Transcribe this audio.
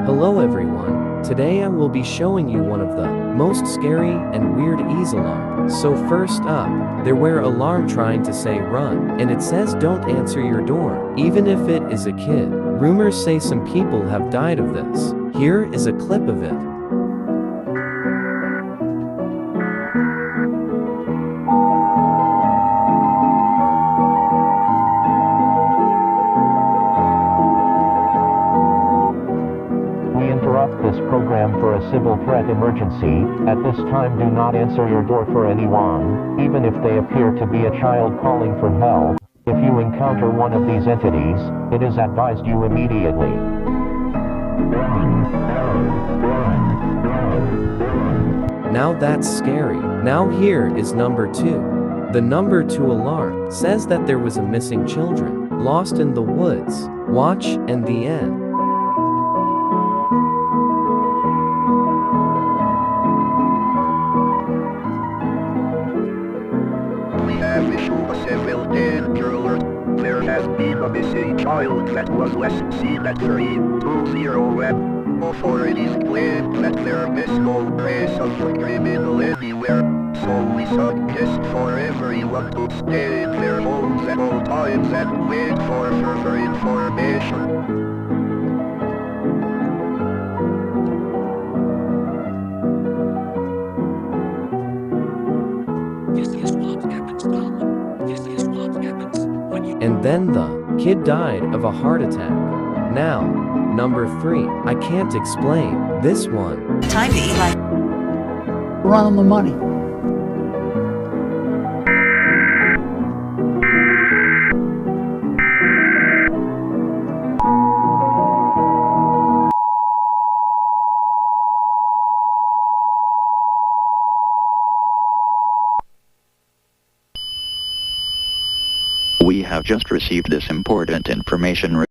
Hello everyone, today I will be showing you one of the most scary and weird ease alarm. So first up, there were alarm trying to say run, and it says don't answer your door, even if it is a kid. Rumors say some people have died of this. Here is a clip of it. Interrupt this program for a civil threat emergency. At this time, do not answer your door for anyone, even if they appear to be a child calling for help. If you encounter one of these entities, it is advised you immediately. Now that's scary. Now here is number 2. The number 2 alarm says that there was a missing children, lost in the woods. Watch and the end. Several danger alert. There has been a missing child that was last seen at 320 web. Authorities claim that there is no trace of the criminal anywhere, so we suggest for everyone to stay in their homes at all times and wait for further information. And then the kid died of a heart attack. Now, number 3. I can't explain this one. Time to eat like run on the money. We have just received this important information